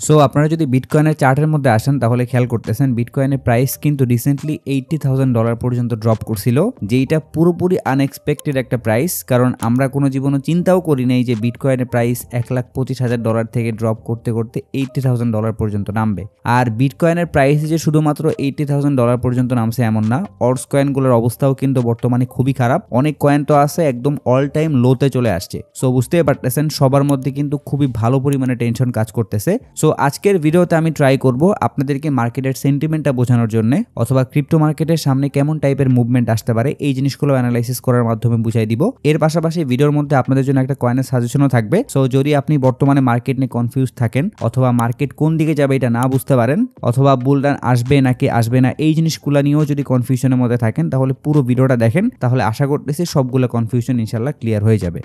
So আপনারা যদি বিটকয়েনের চার্টের মধ্যে আসেন তাহলে খেয়াল করতেছেন বিটকয়েনের প্রাইস কিন্তু রিসেন্টলি $80,000 পর্যন্ত ড্রপ করছিল, যেটা পুরোপুরি আনএক্সপেক্টেড একটা প্রাইস। কারণ আমরা কোনো জীবনে চিন্তাও করি নাই যে বিটকয়েনের প্রাইস $1,25,000 থেকে ড্রপ করতে করতে $80,000 পর্যন্ত নামবে। আর বিটকয়েনের প্রাইস যে শুধুমাত্র $80,000 পর্যন্ত নামছে এমন না, অল্টস কয়েনগুলোর অবস্থাও কিন্তু বর্তমানে খুবই খারাপ। অনেক কয়েন তো আছে একদম অল টাইম লোতে চলে আসছে। সো বুঝতেই পারতেছেন সবার মধ্যে কিন্তু খুবই ভালো পরিমাণে টেনশন কাজ করতেছে। সো আজকের ভিডিওতে আমি ট্রাই করব আপনাদেরকে মার্কেটের সেন্টিমেন্টটা বোঝানোর জন্য, অথবা ক্রিপ্টো মার্কেটের সামনে কেমন টাইপের মুভমেন্ট আসতে পারে এই জিনিসগুলো অ্যানালাইসিস করার মাধ্যমে বুঝাই দিব। এর পাশাপাশি ভিডিওর মধ্যে আপনাদের জন্য একটা কয়েনের সাজেশনও থাকবে। সো যদি আপনি বর্তমানে মার্কেট নিয়ে কনফিউজ থাকেন, অথবা মার্কেট কোন দিকে যাবে এটা না বুঝতে পারেন, অথবা বুল রান আসবে নাকি আসবে না এই জিনিসগুলো নিয়েও যদি কনফিউশনের মধ্যে থাকেন, তাহলে পুরো ভিডিওটা দেখেন, তাহলে আশা করতেছি সবগুলো কনফিউশন ইনশাল্লাহ ক্লিয়ার হয়ে যাবে।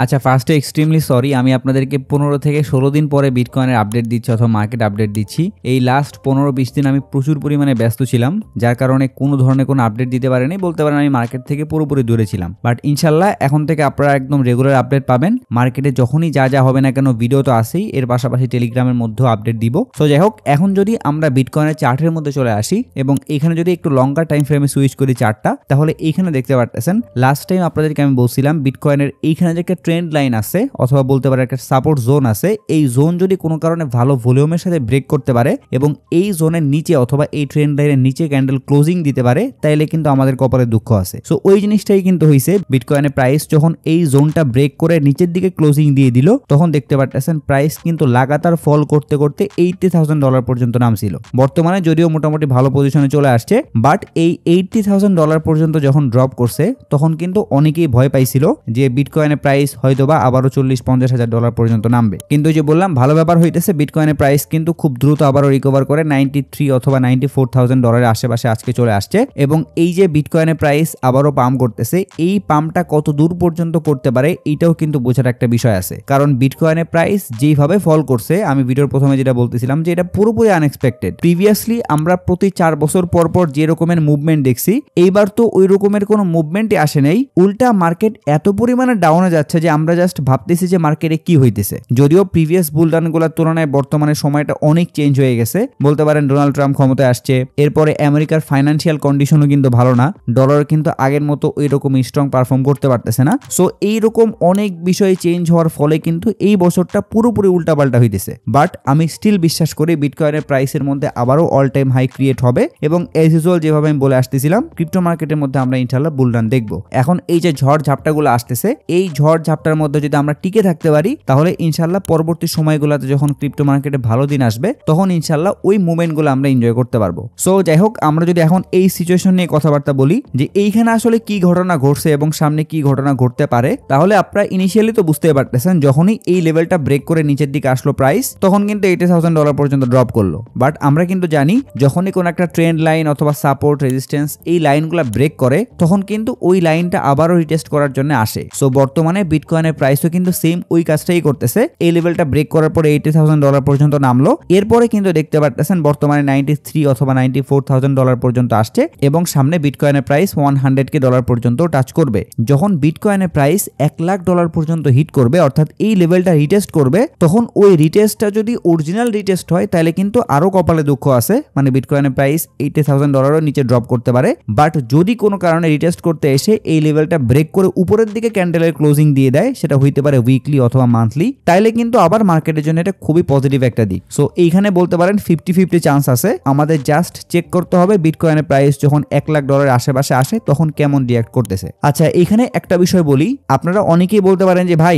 আচ্ছা, ফার্স্টে এক্সট্রিমলি সরি, আমি আপনাদেরকে 15 থেকে 16 দিন পরে বিটকয়েনের আপডেট দিচ্ছি অথবা মার্কেট আপডেট দিচ্ছি। এই লাস্ট 15-20 দিন আমি প্রচুর পরিমাণে ব্যস্ত ছিলাম, যার কারণে কোনো ধরনের কোনো আপডেট দিতে পারিনি। বলতে পারেন আমি মার্কেট থেকে পুরোপুরি দূরে ছিলাম। বাট ইনশাল্লাহ এখন থেকে আপনারা একদম রেগুলার আপডেট পাবেন। মার্কেটে যখনই যা যা হবে না কেন ভিডিও তো আসেই, এর পাশাপাশি টেলিগ্রামের মধ্যেও আপডেট দিব। সো যাই হোক, এখন যদি আমরা বিটকয়েনের চার্টের মধ্যে চলে আসি এবং এখানে যদি একটু লঙ্গার টাইম ফ্রেমে সুইচ করি চার্টটা, তাহলে এইখানে দেখতে পারতেছেন লাস্ট টাইম আপনাদেরকে আমি বলছিলাম বিটকয়েনের এইখানে যে একটা ট্রেন্ড লাইন আছে অথবা বলতে পারে একটা সাপোর্ট জোন আছে, এই জোন যদি কোনো কারণে ভালো ভলিউমের সাথে ব্রেক করতে পারে এবং এই জোনের নিচে অথবা এই ট্রেন্ড লাইনের নিচে ক্যান্ডেল ক্লোজিং দিতে পারে, তাইলে কিন্তু আমাদের কপালে দুঃখ আছে। সো ওই জিনিসটাই কিন্তু হয়েছে। বিটকয়েনের প্রাইস যখন এই জোনটা ব্রেক করে নিচের দিকে ক্লোজিং দিয়ে দিল, তখন দেখতে পারতেছেন প্রাইস কিন্তু লাগাতার ফল করতে করতে $80,000 পর্যন্ত নামছিল। বর্তমানে যদিও মোটামুটি ভালো পজিশনে চলে আসছে, বাট এই $80,000 পর্যন্ত যখন ড্রপ করছে তখন কিন্তু অনেকেই ভয় পাইছিল যে বিটকয়েনের প্রাইস হয়তোবা আবারও $40-50,000 পর্যন্ত নামবে। কিন্তু যে বললাম ভালো ব্যাপার হইতেছে, বিটকয়েনের প্রাইস কিন্তু খুব দ্রুত আবারও রিকভার করে 93 অথবা $94,000 আশেপাশে আজকে চলে আসছে। এবং এই যে বিটকয়েনের প্রাইস আবারও পাম্প করতেছে, এই পাম্পটা কত দূর পর্যন্ত করতে পারে এইটাও কিন্তু বোঝার একটা বিষয় আছে। কারণ বিটকয়েনের প্রাইস যেভাবে ফল করছে, আমি ভিডিওর প্রথমে যেটা বলতেছিলাম যে এটা পুরোপুরি আনএক্সপেক্টেড। প্রিভিয়াসলি আমরা প্রতি 4 বছর পর পর যে রকমের মুভমেন্ট দেখছি, এইবার তো ওই রকমের কোনো মুভমেন্টই আসে নাই। উল্টা মার্কেট এত পরিমাণে ডাউনে যাচ্ছে যে আমরা জাস্ট ভাবতেছি যে মার্কেটে কি হইতেছে। যদিও প্রিভিয়াস বুলরানগুলোর তুলনায় বর্তমানে সময়টা অনেক চেঞ্জ হয়ে গেছে। বলতে পারেন ডোনাল্ড ট্রাম্প ক্ষমতায় আসছে, এরপরে আমেরিকার ফাইন্যান্সিয়াল কন্ডিশনও কিন্তু ভালো না, ডলার কিন্তু আগের মতো ওই রকম স্ট্রং পারফর্ম করতে পারতেছে না। সো এইরকম অনেক বিষয় চেঞ্জ হওয়ার ফলে কিন্তু এই বছরটা পুরোপুরি উল্টাপাল্টা হইতেছে। বাট আমি স্টিল বিশ্বাস করি বিটকয়েনের প্রাইসের মধ্যে আবারও অল টাইম হাই ক্রিয়েট হবে এবং এজ ইউজুয়াল যেভাবে আমি বলে আসতেছিলাম ক্রিপ্টো মার্কেটের মধ্যে আমরা ইনশাআল্লাহ বুলরান দেখবো। এখন এই যে ঝড় ঝাপটাগুলো আসতেছে, এই ঝড় ঝাপটার মধ্যে যদি আমরা টিকে থাকতে পারি, তাহলে ইনশাল্লাহ পরবর্তী সময়গুলোতে যখন ক্রিপ্টো মার্কেটে ভালো দিন আসবে, তখন ইনশাল্লাহ ওই মুভমেন্টগুলো আমরা এনজয় করতে পারবো। সো যাই হোক, আমরা যদি এখন এই সিচুয়েশন নিয়ে কথাবার্তা বলি যে এইখানে আসলে কি ঘটনা ঘটছে এবং সামনে কি ঘটনা ঘটতে পারে, তাহলে আপনারা ইনিশিয়ালি তো বুঝতে পারতেছেন যখনই এই লেভেলটা ব্রেক করে নিচের দিকে আসলো প্রাইস, তখন কিন্তু $80,000 পর্যন্ত ড্রপ করলো। বাট আমরা কিন্তু জানি যখনই কোনো একটা ট্রেন্ড লাইন অথবা সাপোর্ট রেজিস্ট্যান্স এই লাইনগুলো ব্রেক করে, তখন কিন্তু ওই লাইনটা আবারও রিটেস্ট করার জন্য আসে। সো বর্তমানে বিটকয়েনের প্রাইসও কিন্তু সেম ওই কাজটাই করতেছে। এই লেভেলটা ব্রেক করার পরে $80,000 পর্যন্ত নামলো, এরপরে কিন্তু দেখতে পারতেছেন বর্তমানে 93 অথবা $94,000 পর্যন্ত আসছে এবং সামনে বিটকয়েনের প্রাইস $100,000 পর্যন্ত টাচ করবে। যখন বিটকয়েনের প্রাইস $1,00,000 পর্যন্ত হিট করবে, অর্থাৎ এই লেভেলটা রিটেস্ট করবে, তখন ওই রিটেস্টটা যদি অরিজিনাল রিটেস্ট হয়, তাহলে কিন্তু আরো কপালে দুঃখ আছে, মানে বিটকয়েনের প্রাইস $80,000 নিচে ড্রপ করতে পারে। বাট যদি কোনো কারণে রিটেস্ট করতে এসে এই লেভেলটা ব্রেক করে উপরের দিকে ক্যান্ডেলের ক্লোজিং দিয়ে দেয়, সেটা হইতে পারে উইকলি অথবা মান্থলি, তাইলে কিন্তু আবার মার্কেটের জন্য এটা খুবই পজিটিভ একটা দিক। সো এইখানে বলতে পারেন 50-50 চান্স আছে। আমাদের জাস্ট চেক করতে হবে বিটকয়েনের প্রাইস যখন $1,00,000 আশেপাশে আসে তখন কেমন রিয়াক্ট করতেছে। আচ্ছা, এখানে একটা বিষয় বলি, আপনারা অনেকেই বলতে পারেন যে ভাই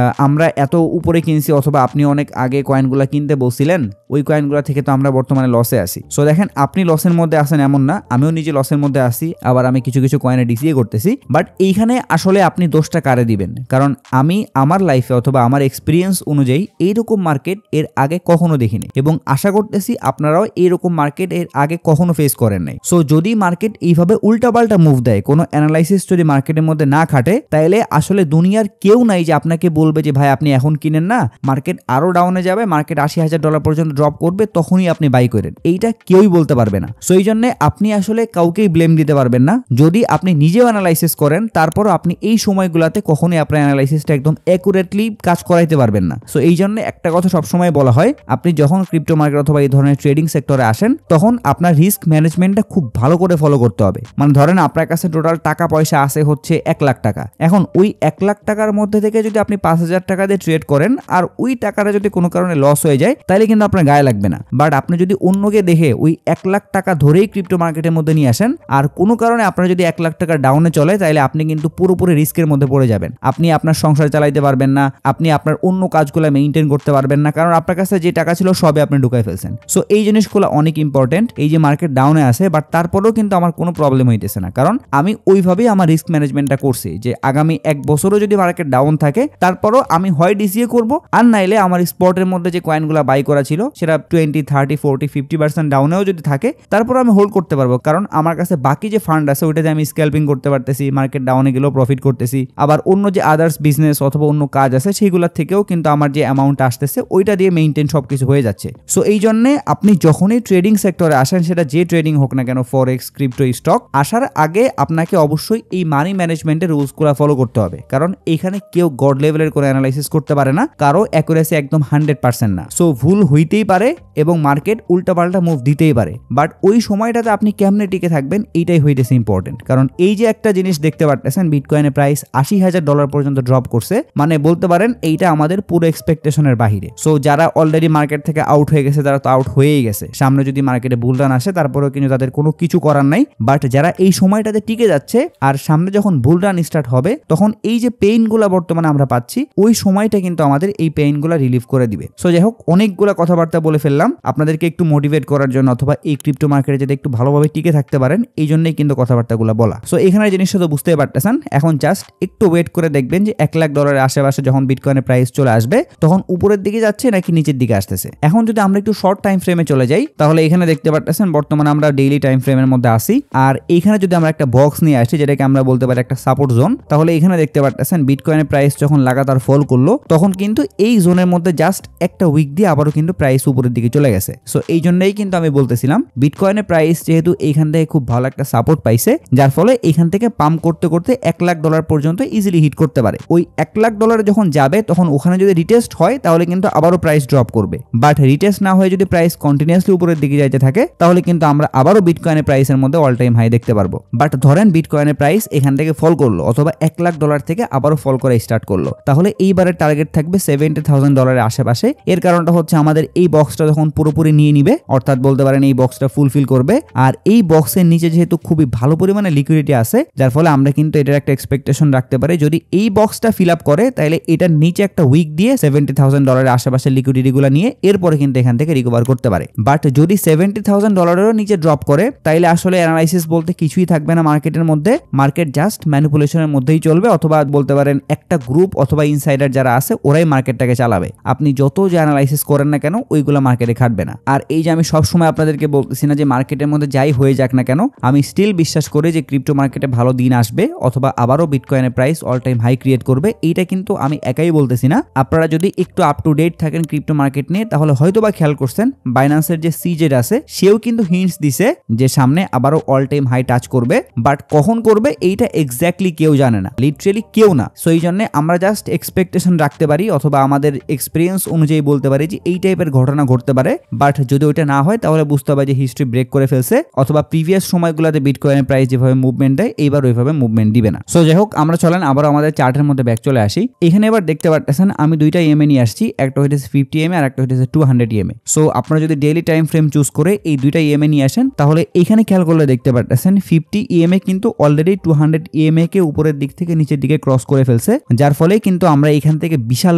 আমরা এত উপরে কিনছি অথবা আপনি অনেক আগে কয়েনগুলো কিনতে বলছিলেন, ওই কয়েনগুলো থেকে তো আমরা বর্তমানে লসে আছি। সো দেখেন, আপনি লসের মধ্যে আছেন এমন না, আমিও নিজে লসের মধ্যে আছি, আবার আমি কিছু কিছু কয়েনে ডিসিএ করতেছি। বাট এইখানে আসলে আপনি দোষটা কারে দিবেন? কারণ আমি আমার লাইফে অথবা আমার এক্সপিরিয়েন্স অনুযায়ী এইরকম মার্কেট এর আগে কখনো দেখিনি এবং আশা করতেছি আপনারাও এইরকম মার্কেট এর আগে কখনো ফেস করেন নাই। সো যদি মার্কেট এইভাবে উল্টাপাল্টা মুভ দেয়, কোনো অ্যানালাইসিস যদি মার্কেটের মধ্যে না খাটে, তাহলে আসলে দুনিয়ার কেউ নাই যে আপনাকে বলবে যে ভাই আপনি এখন কিনেন না, মার্কেট আরো ডাউনে যাবে, মার্কেট $80,000 পর্যন্ত ড্রপ করবে, তখনই আপনি বাই করেন। এইটা কেউই বলতে পারবে না। সো এই জন্য আপনি আসলে কাউকেই ব্লেম দিতে পারবেন না। যদি আপনি নিজেও অ্যানালাইসিস করেন, তারপরও আপনি এই সময়গুলোতে কখনোই আপনার অ্যানালাইসিসটা একদম অ্যাকুরেটলি কাজ করাইতে পারবেন না। সো এই জন্য একটা কথা সবসময় বলা হয়, আপনি যখন ক্রিপ্টো মার্কেট অথবা এই ধরনের ট্রেডিং সেক্টরে আসেন তখন আপনার রিস্ক ম্যানেজমেন্টটা খুব ভালো করে ফলো করতে হবে। মানে ধরেন আপনার কাছে টোটাল টাকা পয়সা আছে হচ্ছে 1 লাখ টাকা। এখন ওই 1 লাখ টাকার মধ্যে থেকে যদি আপনি 5,000 টাকা দিয়ে ট্রেড করেন আর ওই টাকাটা যদি কোনো কারণে লস হয়ে যায় তাহলে কিন্তু আপনার গায়ে লাগবে না। বাট আপনি যদি অন্যকে দেখে ওই 1 লাখ টাকা ধরেই ক্রিপ্টো মার্কেটের মধ্যে নিয়ে আসেন আর কোনো কারণে আপনার যদি 1 লাখ টাকা ডাউনে চলে তাহলে আপনি কিন্তু পুরোপুরি রিস্কের মধ্যে পড়ে যাবেন। আপনি আপনার সংসার চালাইতে পারবেন না, আপনি আপনার অন্য কাজগুলো মেইনটেইন করতে পারবেন না, কারণ আপনার কাছে যে টাকা ছিল সবে আপনি ঢুকাই ফেলছেন। সো এই জিনিসগুলো অনেক ইম্পর্টেন্ট। এই যে মার্কেট ডাউনে আছে বাট তারপরেও কিন্তু আমার কোনো প্রবলেম হইতেছে না, কারণ আমি ওইভাবেই আমার রিস্ক ম্যানেজমেন্টটা করছি যে আগামী 1 বছরও যদি মার্কেট ডাউন থাকে তারপরও আমি হয় ডিসিএ করব আর নাইলে আমার স্পটের মধ্যে যে কয়েনগুলো বাই করা ছিল সেটা 20, 30, 40, 50% ডাউনেও যদি থাকে তারপর আমি হোল্ড করতে পারবো, কারণ আমার কাছে বাকি যে ফান্ড আছে ওইটাতে আমি স্ক্যাল্পিং করতে পারতেছি, মার্কেট ডাউনে গেলেও প্রফিট করতেছি। আবার অন্য যে আদার্স বিজনেস অথবা অন্য কাজ আছে সেইগুলোর থেকেও কিন্তু আমার যে অ্যামাউন্ট আসতেছে ওইটা দিয়ে মেইনটেইন সবকিছু হয়ে যাচ্ছে। সো এই জন্য আপনি যখনই ট্রেডিং সেক্টরে আসেন, সেটা যে ট্রেডিং হোক না কেন, ফরেক্স, ক্রিপ্টো, স্টক, আসার আগে আপনাকে অবশ্যই এই মানি ম্যানেজমেন্টের রুলসগুলো ফলো করতে হবে, কারণ এখানে কেউ গড লেভেলের করে অ্যানালাইসিস করতে পারে না, কারো অ্যাকুরেসি একদম 100% না। সো ভুল হইতেই পারে এবং মার্কেট উল্টাপাল্টা মুভ দিতেই পারে, বাট ওই সময়টাতে আপনি কেমনে টিকে থাকবেন এইটাই হইতেছে ইম্পর্টেন্ট। কারণ এই যে একটা জিনিস দেখতে পারতেছেন, বিটকয়েনের প্রাইস $80,000 পর্যন্ত ড্রপ করছে, মানে বলতে পারেন এইটা আমাদের পুরো এক্সপেকটেশনের বাহিরে। সো যারা অলরেডি মার্কেট থেকে আউট হয়ে গেছে তারা তো আউট হয়েই গেছে, সামনে যদি মার্কেটে বুল রান আসে তারপরেও কিন্তু তাদের কোনো কিছু করার নাই। বাট যারা এই সময়টাতে টিকে যাচ্ছে আর সামনে যখন বুল রান স্টার্ট হবে তখন এই যে পেইনগুলো বর্তমানে আমরা পাচ্ছি ওই সময়টা কিন্তু আমাদের এই পেইনগুলো রিলিভ করে দিবে। সো যাই হোক, অনেকগুলো কথাবার্তা বলে ফেললাম আপনাদেরকে একটু মোটিভেট করার জন্য অথবা এই ক্রিপ্টো মার্কেটে যাতে একটু ভালোভাবে টিকে থাকতে পারেন এই জন্যই কিন্তু কথাবার্তাগুলো বলা। সো এখানে জিনিসটা তো বুঝতেই পারতেছেন, এখন জাস্ট একটু ওয়েট করে দেখবেন যে $1 লাখ আশেপাশে যখন বিটকয়েনের প্রাইস চলে আসবে তখন উপরের দিকে যাচ্ছে নাকি নিচের দিকে আসতেছে। এখন যদি আমরা একটু শর্ট টাইম ফ্রেমে চলে যাই তাহলে এখানে দেখতে পারতেছেন বর্তমানে আমরা ডেইলি টাইম ফ্রেমের মধ্যে আসি, আর এইখানে যদি আমরা একটা বক্স নিয়ে আসি যেটাকে আমরা বলতে পারি একটা সাপোর্ট জোন, তাহলে এখানে দেখতে পারতেছেন বিটকয়েনের প্রাইস যখন লাগাতার ফল করলো তখন কিন্তু এই জোনের মধ্যে জাস্ট একটা উইক দিয়ে আবারও কিন্তু প্রাইস উপরের দিকে চলে গেছে। সো এই জন্যই কিন্তু আমি বলতেছিলাম বিটকয়েনের প্রাইস যেহেতু এইখান থেকে খুব ভালো একটা সাপোর্ট পাইছে, যার ফলে এইখান থেকে পাম্প করতে করতে $1 লাখ পর্যন্ত ইজিলি হিট করতে পারে। ওই $1 লাখ যখন যাবে তখন ওখানে যদি রিটেস্ট হয় তাহলে কিন্তু আবারও প্রাইস ড্রপ করবে, বাট রিটেস্ট না হয়ে যদি প্রাইস কন্টিনিউয়াসলি উপরের দিকে যাইতে থাকে তাহলে কিন্তু আমরা আবারও বিটকয়েনের প্রাইসের মধ্যে অল টাইম হাই দেখতে পারবো। বাট ধরেন বিটকয়েনের প্রাইস এখান থেকে ফল করলো অথবা $1 লাখ থেকে আবারও ফল করা স্টার্ট করলো, তাহলে এইবারের টার্গেট থাকবে $70,000 আশেপাশে। এর কারণটা হচ্ছে আমাদের এই বক্সটা যখন পুরোপুরি নিয়ে নিবে, অর্থাৎ বলতে পারেন এই বক্সটা ফুলফিল করবে, আর এই বক্সের নিচে যেহেতু খুবই ভালো পরিমাণে লিকুইডিটি আছে যার ফলে আমরা কিন্তু এটার একটা এক্সপেকটেশন রাখতে পারি যদি এই বক্সটা ফিল আপ করে তাহলে এটার নিচে একটা উইক দিয়ে $70,000 আশেপাশে লিকুইডিটিগুলো নিয়ে এরপরে কিন্তু এখান থেকে রিকভার করতে পারে। বাট যদি $70,000 নিচে ড্রপ করে তাইলে আসলে অ্যানালাইসিস বলতে কিছুই থাকবে না মার্কেটের মধ্যে, মার্কেট জাস্ট ম্যানিপুলেশনের মধ্যেই চলবে, অথবা বলতে পারেন একটা গ্রুপ অথবা ইনসাইডার যারা আছে ওরাই মার্কেটটাকে চালাবে। আপনি যত যে অ্যানালাইসিস করেন না কেন ওইগুলো মার্কেটে খাটবে না। আর এই যে আমি সবসময় আপনাদেরকে বলতেছি না যে মার্কেটের মধ্যে যাই হয়ে যাক না কেন, আমি স্টিল বিশ্বাস করি যে ক্রিপ্টো মার্কেটে ভালো দিন আসবে অথবা আবারও বিটকয়েনের price all time high create করবে। এইটা কিন্তু আমি একাই বলতেছি না, আপনারা যদি একটু আপ টু ডেট থাকেন ক্রিপ্টো মার্কেট নিয়ে তাহলে হয়তো বা খেয়াল করছেন বাইন্যান্সের যে সিজেড আছে সেও কিন্তু হিন্টস দিছে যে সামনে আবারও অল টাইম হাই টাচ করবে, বাট কখন করবে এইটা এক্স্যাক্টলি কেউ জানে না, লিটারেলি কেউ না। সো এই জন্য আমরা জাস্ট এক্সপেকটেশন রাখতে পারি অথবা আমাদের এক্সপিরিয়েন্স অনুযায়ী বলতে পারি যে এই টাইপের ঘটনা ঘটতে পারে, বাট যদি ওইটা না হয় তাহলে বুঝতে হবে যে হিস্ট্রি ব্রেক করে ফেলছে অথবা প্রিভিয়াস সময়গুলোতে বিটকয়েনের প্রাইস যেভাবে মুভমেন্ট দেয় এইবার ওইভাবে মুভমেন্ট দিবে না। সো যাই হোক, আমরা চলেন আবার আমাদের চার্টের মধ্যে ব্যাক চলে আসি। এখানে এবার দেখতে পাচ্ছেন আমি দুইটা ইএমএ নিয়ে আসছি, একটা হইতেছে 50 EMA আর একটা হইতেছে 200 EMA। সো আপনারা যদি ডেইলি টাইম ফ্রেম চুজ করে এই দুইটা ইএমএ নিয়ে আসেন তাহলে এখানে খেয়াল করলে দেখতে পাচ্ছেন 50 EMA কিন্তু অলরেডি 200 EMA কে উপরের দিক থেকে নিচের দিকে ক্রস করে ফেলছে, যার ফলে কিন্তু আমরা এখান থেকে বিশাল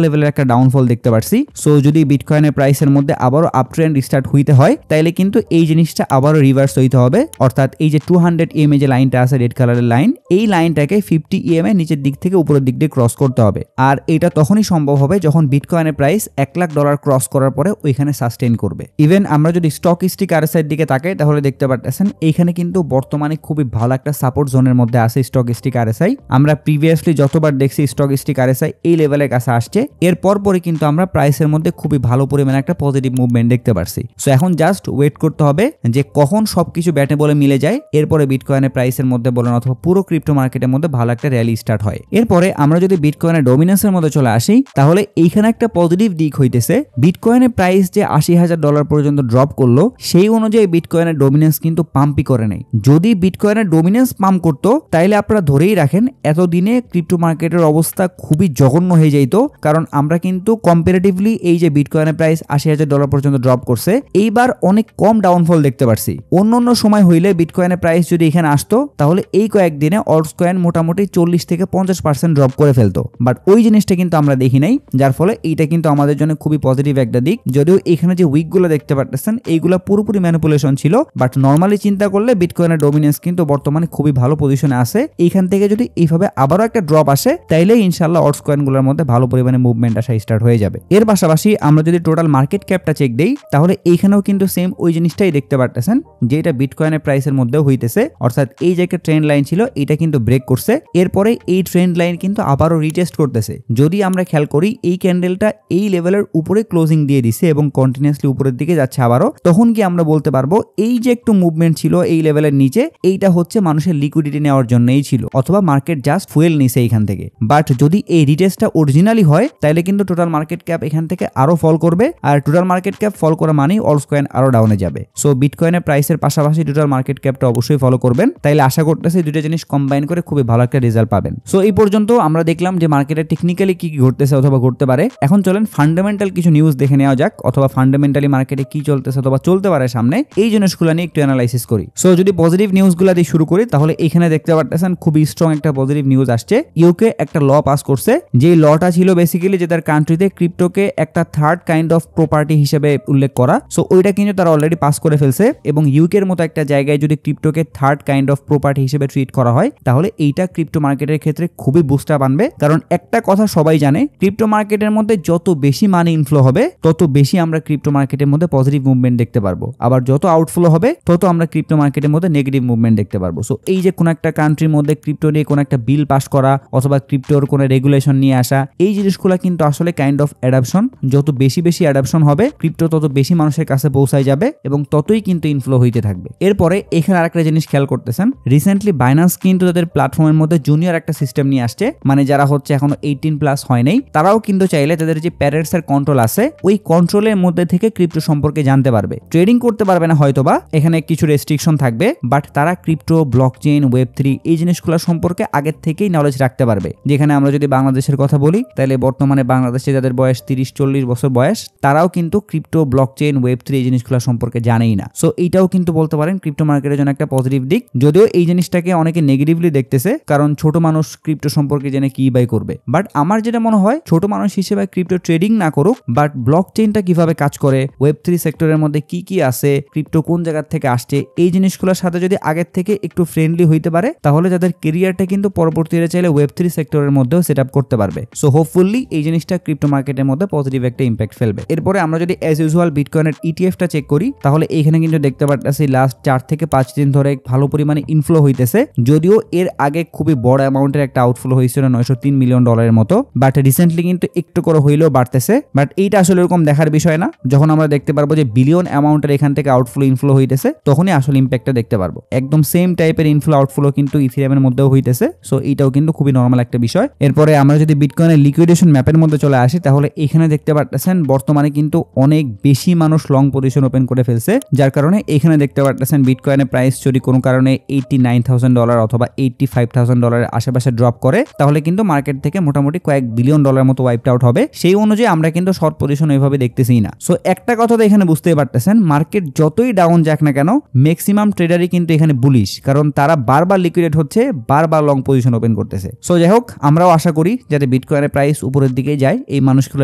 লেভেলের একটা ডাউনফল দেখতে পাচ্ছি। সো যদি বিটকয়েনের প্রাইসের মধ্যে আবারও আপ ট্রেন্ড স্টার্ট হইতে হয় তাহলে কিন্তু এই জিনিসটা আবারও রিভার্স হইতে হবে, অর্থাৎ এই যে 200 EMA যে লাইনটা আছে রেড কালারের লাইন, এই লাইনটাকে 50 EMA নিচের দিক থেকে উপরের দিক দিয়ে ক্রস করতে হবে। আর এটা তখনই সম্ভব হবে যখন বিটকয়েনের প্রাইস $1 লাখ ক্রস করার পরে ওইখানে সাস্টেইন করবে। ইভেন আমরা যদি স্টকিস্টিক আরএসআই দিকে তাকাই তাহলে দেখতে পাচ্ছেন এইখানে কিন্তু বর্তমানে খুবই ভালো একটা সাপোর্ট জোনের মধ্যে আছে স্টকিস্টিক আরএসআই। আমরা প্রিভিয়াসলি যতবার দেখছি স্টকিস্টিক আরএসআই এই লেভেলের কাছে আসছে, এরপর পরে কিন্তু আমরা প্রাইসের মধ্যে খুবই ভালো পরিমাণে একটা পজিটিভ মুভমেন্ট দেখতে পারছি। সো এখন জাস্ট ওয়েট করতে হবে যে কখন সবকিছু ব্যাটে বলে মিলে যায়, এরপরে বিটকয়েনের প্রাইসের মধ্যে বলেন অথবা পুরো ক্রিপ্টো মার্কেটের মধ্যে ভালো একটা র্যালি স্টার্ট হয়। এরপরে আমরা যদি বিটকয়েনের ডমিনেন্সের মধ্যে চলে আসি তাহলে এইখানে একটা পজিটিভ দিক হইতেছে, বিটকয়েনের প্রাইস যে $80,000 পর্যন্ত ড্রপ করলো সেই অনুযায়ী বিটকয়েনের ডমিনেন্স কিন্তু পাম্পই করে নাই। যদি বিটকয়েনের ডমিনেন্স পাম্প করতো তাইলে আপনারা ধরেই রাখেন এতদিনে ক্রিপ্টো মার্কেটের অবস্থা খুবই জঘন্য হয়ে যাইতো, কারণ আমরা কিন্তু কম্পারেটিভলি এই যে বিটকয়েনের প্রাইস $80,000 পর্যন্ত ড্রপ করছে এইবার অনেক কম ডাউনফল দেখতে পারছি। অন্য সময় হইলে বিটকয়েনের প্রাইস যদি এখানে আসতো তাহলে এই কয়েকদিনে অল্টস কয়েন মোটামুটি 40 থেকে 50% ড্রপ করে ফেলতো, বাট ওই জিনিসটা কিন্তু আমরা দেখি নাই, যার ফলে এইটা কিন্তু আমাদের জন্য খুবই পজিটিভ একটা দিক। যদিও এখানে যে উইকগুলো দেখতে পারতেছেন এইগুলো পুরোপুরি ম্যানিপুলেশন ছিল, বাট নর্মালি চিন্তা করলে বিটকয়েনের ডমিনেন্স কিন্তু বর্তমানে খুবই ভালো পজিশনে আছে। এইখান থেকে যদি এইভাবে আবারও একটা ড্রপ আসে তাইলে ইনশাআল্লাহ অল্টস কয়েনগুলোর মধ্যে ভালো পরিমাণে মুভমেন্ট আসা স্টার্ট হয়ে যাবে। এর পাশাপাশি আমরা যদি টোটাল মার্কেট ক্যাপটা চেক দেই তাহলে এইখানেও কিন্তু সেম ওই জিনিসটাই দেখতে পারতেছেন, যেটা বিটকয়েনের প্রাইসের মধ্যেও হইতেছে, অর্থাৎ এই যে একটা ট্রেন্ড লাইন ছিল এটা কিন্তু ব্রেক করছে, এরপরে এই ট্রেন্ড লাইন কিন্তু আবারও রিটেস্ট করতেছে। যদি আমরা খেয়াল করি এই ক্যান্ডেলটা এই লেভেলের উপরে ক্লোজিং দিয়ে দিছে এবং কন্টিনিউয়াসলি উপরের দিকে যাচ্ছে আবারও, তখন কি আমরা বলতে পারবো এই যে একটু মুভমেন্ট ছিল এই লেভেলের নিচে এইটা হচ্ছে মানুষের লিকুইডিটি নেওয়ার জন্যই ছিল, অথবা মার্কেট জাস্ট ফুয়েল নিছে এইখান থেকে। বাট যদি এই রিটেস্টটা অরিজিনালি হয় তাহলে কিন্তু টোটাল মার্কেট ক্যাপ এখান থেকে আরো ফল করবে, আর টোটাল মার্কেট ক্যাপ ফল করা মানেই অল্টস কয়েন আরো ডাউনে যাবে। সো বিটকয়েনের প্রাইসের পাশাপাশি টোটাল মার্কেট ক্যাপটা অবশ্যই ফলো করবেন, তাইলে আশা করতেছি দুটো জিনিস কম্বাইন করে খুবই ভালো একটা রেজাল্ট পাবেন। সো এই পর্যন্ত আমরা দেখলাম যে মার্কেটে টেকনিক্যালি কি কি ঘটতেছে অথবা ঘটতে পারে। এখন চলেন ফান্ডামেন্টাল কিছু নিউজ দেখে নেওয়া যাক, অথবা ফান্ডামেন্টালি মার্কেটে কি চলতেছে অথবা চলতে পারে সামনে, এই জিনিসগুলো নিয়ে একটু অ্যানালাইসিস করি। সো যদি পজিটিভ নিউজগুলো দিয়ে শুরু করি তাহলে এখানে দেখতে পারতেছেন খুবই স্ট্রং একটা পজিটিভ নিউজ আসছে। ইউকে একটা ল পাস করছে, যে লটা ছিল বেসিক্যালি যে তার কান্ট্রিতে ক্রিপ্টোকে একটা থার্ড কাইন্ড অফ প্রপার্টি হিসেবে উল্লেখ করা। সো ওইটা কিন্তু তারা অলরেডি পাস করে ফেলছে, এবং ইউকের মতো একটা জায়গায় যদি ক্রিপ্টোকে থার্ড কাইন্ড অফ প্রপার্টি হিসেবে ট্রিট করা হয় তাহলে এইটা ক্রিপ্টো মার্কেটের ক্ষেত্রে খুবই বুস্টার আনবে। কারণ একটা কথা সবাই জানে, ক্রিপ্টো মার্কেটের মধ্যে যত বেশি মানি ইনফ্লো হবে তত বেশি আমরা ক্রিপ্টো মার্কেটের মধ্যে পজিটিভ মুভমেন্ট দেখতে পারবো, আবার যত আউটফ্লো হবে তত আমরা ক্রিপ্টো মার্কেটের মধ্যে নেগেটিভ মুভমেন্ট দেখতে পারবো। সো এই যে কোনো একটা কান্ট্রির মধ্যে ক্রিপ্টো নিয়ে কোনো একটা বিল পাস করা অথবা ক্রিপ্টোর কোনো রেগুলেশন নিয়ে আসা, এই জিনিসগুলো কিন্তু আসলে কাইন্ড অফ অ্যাডাপশন। যত বেশি অ্যাডাপশন হবে ক্রিপ্টো তত বেশি মানুষের কাছে পৌঁছায় যাবে এবং ততই কিন্তু ইনফ্লো হইতে থাকবে। এরপরে এখানে আরেকটা জিনিস খেয়াল করতেছেন, রিসেন্টলি বাইন্যান্স কিন্তু তাদের প্ল্যাটফর্মের মধ্যে জুনিয়র একটা সিস্টেম নিয়ে আসছে, মানে যারা হচ্ছে এখনো 18+ হয় নাই তারাও কিন্তু চাইলে তাদের যে প্যারেন্টস এর কন্ট্রোল আছে ওই কন্ট্রোলের মধ্যে থেকে ক্রিপ্টো সম্পর্কে জানতে পারবে। ট্রেডিং করতে পারবে না হয়তোবা, এখানে কিছু রেস্ট্রিকশন থাকবে, বাট তারা ক্রিপ্টো, ব্লকচেইন, ওয়েব3 এই জিনিসগুলো সম্পর্কে আগের থেকেই নলেজ রাখতে পারবে। যেখানে আমরা যদি বাংলাদেশের কথা বলি তাহলে বর্তমানে বাংলাদেশে যাদের বয়স 30-40 বছর বয়স তারাও কিন্তু ক্রিপ্টো, ব্লকচেইন, ওয়েব3 এই জিনিসগুলো সম্পর্কে জানেই না। সো এইটাও কিন্তু বলতে পারেন ক্রিপ্টো মার্কেটের জন্য একটা পজিটিভ দিক, যদিও এই জিনিসটাকে অনেকে নেগেটিভলি দেখতেছে, কারণ ছোট মানুষ ক্রিপ্টো সম্পর্কে জেনে কি বাই করবে। বাট আমার যেটা মনে হয় ছোট মানুষ হিসেবে ক্রিপ্টো ট্রেডিং না করুক, বাট ব্লকচেইনটা কিভাবে কাজ করে, ওয়েব3 সেক্টরের মধ্যে কি কি আছে, ক্রিপ্টো কোন জায়গা থেকে আসছে, এই জিনিসগুলোর সাথে যদি আগের থেকে একটু ফ্রেন্ডলি হইতে পারে তাহলে তাদের কেরিয়ারটা কিন্তু পরবর্তীতে চাইলে ওয়েব3 সেক্টরের মধ্যেও সেট আপ করতে পারবে। সো হোপফুলি এই জিনিসটা ক্রিপ্টো মার্কেটের মধ্যে পজিটিভ একটা ইম্প্যাক্ট ফেলবে। এরপরে আমরা যদি অ্যাজ ইউজুয়াল বিটকয়েনের ইটিএফটা চেক করি তাহলে এখানে কিন্তু দেখতে পারতেছি লাস্ট 4 থেকে 5 দিন ধরে ভালো পরিমাণে ইনফ্লো হইতেছে, যদিও এর আগে খুবই বড় অ্যামাউন্টের একটা আউটফ্লো হয়েছিল $903 মিলিয়ন মতো, বাট রিসেন্টলি কিন্তু একটু করে হইলেও বাড়তেছে। বাট এইটা আসলে এরকম দেখার বিষয় না, যখন আমরা দেখতে পারবো যে বিলিয়ন অ্যামাউন্টের এখান থেকে আউটফ্লো ইনফ্লো হইতেছে তখনই আসলে ইম্প্যাক্টটা দেখতে পারবো। একদম সেম টাইপের ইনফ্লো আউটফ্লো কিন্তু ইথেরিয়ামের মধ্যেও হইতেছে, সো এইটাও কিন্তু খুবই নর্মাল একটা বিষয়। এরপরে আমরা যদি বিটকয়েনের লিকুইডেশন ম্যাপের মধ্যে চলে আসি তাহলে এখানে দেখতে পারতেছেন বর্তমানে কিন্তু অনেক বেশি মানুষ লং পজিশন ওপেন করে ফেলছে, যার কারণে এখানে দেখতে পারতেছেন বিটকয়েনের প্রাইস যদি কোনো কারণে $89,000 অথবা $85,000 আশেপাশে ড্রপ করে তাহলে কিন্তু মার্কেট থেকে মোটামুটি কয়েক বিলিয়ন ডলার মতো ওয়াইপড আউট হবে। সেই অনুযায়ী আমরা কিন্তু শর্ট পজিশন ওইভাবে দেখতেছি না। সো একটা কথা তো এখানে বুঝতেই পারতেছেন, মার্কেট যতই ডাউন যাক না কেন ম্যাক্সিমাম ট্রেডারই কিন্তু এখানে বুলিশ, কারণ তারা বারবার লিকুইডেট হচ্ছে, বারবার লং পজিশন ওপেন করতেছে। সো যাই হোক, আমরাও আশা করি যাতে বিটকয়েনের প্রাইস উপরের দিকে যায়, এই মানুষগুলো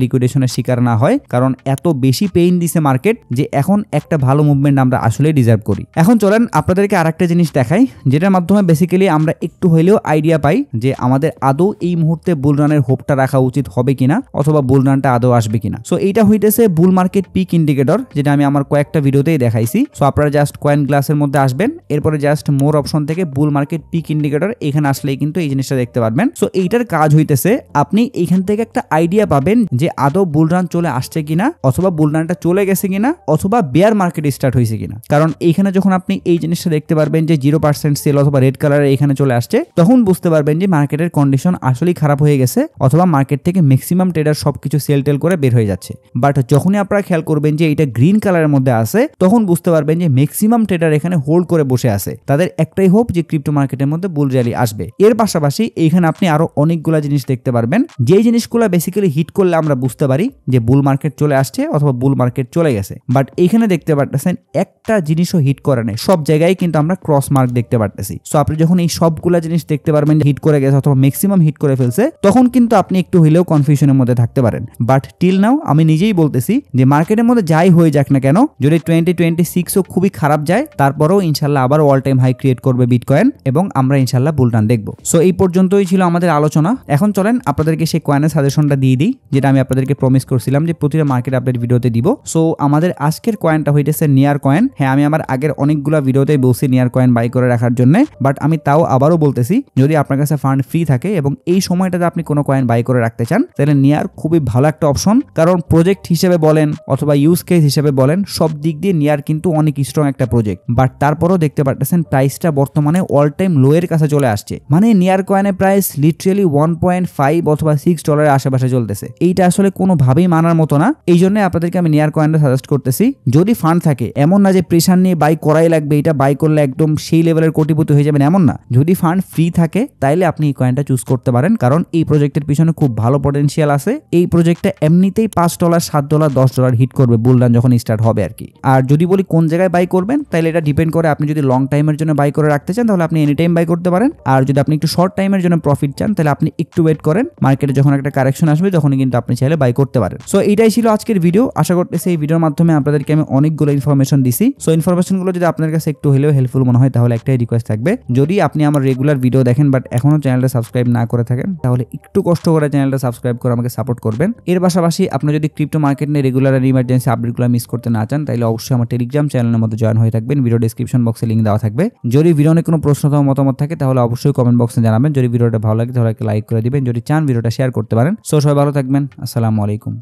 লিকুইডেশনের শিকার না হয়, কারণ এত বেশি পেইন দিছে মার্কেট যে এখন একটা ভালো মুভমেন্ট আমরা আসলে ডিজার্ভ করি। এখন চলেন আপনাদেরকে আরেকটা জিনিস দেখাই, যেটার মাধ্যমে বেসিক্যালি আমরা একটু হইলেও আইডিয়া পাই যে আমাদের আদৌ এই মুহূর্তে বুল রানের হোপটা রাখা উচিত হবে কিনা অথবা বুল রানটা আদৌ আসবে কিনা। সো এইটা হইতেছে বুল মার্কেট পিক ইন্ডিকেটর, যেটা আমি আমার কয়েকটা ভিডিওতেই দেখাইছি। সো আপনারা জাস্ট কয়েন গ্লাসের মধ্যে আসবেন, এরপরে জাস্ট মোর অপশন থেকে বুল মার্কেট পিক ইন্ডিকেটর এখানে আসলেই কিন্তু এই জিনিসটা দেখতে পারবেন। সো এইটার কাজ হইতেছে আপনি এখান থেকে একটা আইডিয়া পাবেন যে আদৌ বুল রান চলে আসছে কিনা অথবা বুল রানটা চলে গেছে কিনা অথবা বেয়ার মার্কেট স্টার্ট হয়েছে কিনা। কারণ এইখানে যখন আপনি এই জিনিসটা দেখতে পারবেন যে 0% সেল অথবা রেড কালারের এখানে চলে আসছে তখন বুঝতে পারবেন যে মার্কেটের কন্ডিশন কন্ডিশন আসলেই খারাপ হয়ে গেছে অথবা মার্কেট থেকে ম্যাক্সিমাম ট্রেডার সবকিছু সেল টেল করে বের হয়ে যাচ্ছে। বাট যখনই আপনারা খেয়াল করবেন যে এটা গ্রিন কালারের মধ্যে আছে তখন বুঝতে পারবেন যে ম্যাক্সিমাম ট্রেডার এখানে হোল্ড করে বসে আছে। তাদের একটাই হোপ যে ক্রিপ্টো মার্কেটের মধ্যে বুল র্যালি আসবে। এর পাশাপাশি এইখানে আপনি আরো অনেকগুলা জিনিস দেখতে পারবেন, যে জিনিসগুলো বেসিক্যালি হিট করলে আমরা বুঝতে পারি যে বুল মার্কেট চলে আসছে অথবা বুল মার্কেট চলে গেছে। বাট এইখানে দেখতে পারতেছেন একটা জিনিসও হিট করে নেই, সব জায়গায় কিন্তু আমরা ক্রস মার্ক দেখতে পারতেছি। সো আপনি যখন এই সবগুলা জিনিস দেখতে পারবেন হিট করে গেছে অথবা ম্যাক্সিমাম হিট করে ফেলছে তখন কিন্তু আপনি একটু হইলেও কনফিউশনের মধ্যে থাকতে পারেন। বাট টিল নাও আমি নিজেই বলতেছি যে মার্কেটের মধ্যে যাই হয়ে যাক না কেন, যদি 2026ও খুবই খারাপ যায় তারপরেও ইনশাল্লাহ আবার অল টাইম হাই ক্রিয়েট করবে বিটকয়েন এবং আমরা ইনশাল্লাহ বুল রান দেখবো। সো এই পর্যন্তই ছিল আমাদের আলোচনা। এখন চলেন আপনাদেরকে সেই কয়েনের সাজেশনটা দিয়ে দিই, যেটা আমি আপনাদেরকে প্রমিস করছিলাম যে প্রতিটা মার্কেট আপডেট ভিডিওতে দিব। সো আমাদের আজকের কয়েনটা হইতেছে নিয়ার কয়েন। হ্যাঁ, আমি আমার আগের অনেকগুলো ভিডিওতে বলছি নিয়ার কয়েন বাই করে রাখার জন্য, বাট আমি তাও আবারও বলতেছি যদি আপনার কাছে ফান্ড ফ্রি থাকে এবং এই সময়টাতে আপনি কোনো কয়েন বাই করে রাখতে চান তাহলে নিয়ার খুবই ভালো একটা অপশন। কারণ প্রজেক্ট হিসেবে বলেন অথবা ইউজ কেস হিসেবে বলেন সব দিক দিয়ে নিয়ার কিন্তু অনেক স্ট্রং একটা প্রজেক্ট। বাট তারপরও দেখতে পারতেছেন প্রাইসটা বর্তমানে অল টাইম লো এর কাছে চলে আসছে। মানে নিয়ার কয়েনের প্রাইস লিটারালি 1.5 অথবা $6 আশেপাশে চলতেছে। এইটা আসলে কোনোভাবেই মানার মতো না। এই জন্য আপনাদেরকে আমি নিয়ার কয়েনটা সাজেস্ট করতেছি। যদি ফান্ড থাকে, এমন না যে প্রেশার নিয়ে বাই করাই লাগবে, এটা বাই করলে একদম সেই লেভেলের কোটিপতি হয়ে যাবেন এমন না। যদি ফান্ড ফ্রি থাকে তাইলে আপনি এই কয়েনটা চুজ করতে পারেন, কারণ এই প্রজেক্টের পিছনে খুব ভালো পটেনশিয়াল আছে। এই প্রজেক্টটা এমনিতেই $5, $7, $10 হিট করবে বুল রান যখন স্টার্ট হবে আর কি। আর যদি বলি কোন জায়গায় বাই করবেন তাহলে এটা ডিপেন্ড করে। আপনি যদি লং টাইমের জন্য বাই করে রাখতে চান তাহলে আপনি এনি টাইম বাই করতে পারেন, আর যদি আপনি একটু শর্ট টাইমের জন্য প্রফিট চান তাহলে আপনি একটু ওয়েট করেন, মার্কেটে যখন একটা কারেকশন আসবে তখনই কিন্তু আপনি চাইলে বাই করতে পারেন। সো এইটাই ছিল আজকের ভিডিও। আশা করতেছি এই ভিডিওর মাধ্যমে আপনাদেরকে আমি অনেকগুলো ইনফরমেশন দিছি। সো ইনফরমেশনগুলো যদি আপনার কাছে একটু হলেও হেল্পফুল মনে হয় তাহলে একটাই রিকোয়েস্ট থাকবে, যদি আপনি আমার রেগুলার ভিডিও দেখেন বাট এখনো চ্যানেলটা সাবস্ক্রাইব না করে থাকেন তাহলে একটু কষ্ট করে চ্যানেলটা সাবস্ক্রাইব করে আমাকে সাপোর্ট করবেন। এর পাশাপাশি আপনি যদি ক্রিপ্টো মার্কেট নিয়ে রেগুলার আর ইমার্জেন্সি আপডেটগুলো মিস করতে না চান তাহলে অবশ্যই আমার টেলিগ্রাম চ্যানেলের মধ্যে জয়েন হয়ে থাকবেন। ভিডিও ডেসক্রিপশন বক্সে লিঙ্ক দেওয়া থাকবে। যদি ভিডিও নিয়ে কোনো প্রশ্ন অথবা মতামত থাকে তাহলে অবশ্যই কমেন্ট বক্সে জানাবেন। যদি ভিডিওটা ভালো লাগে তাহলে লাইক করে দিবেন, যদি চান ভিডিওটা শেয়ার করতে পারেন। সো সবাই ভালো থাকবেন। আসসালামু আলাইকুম।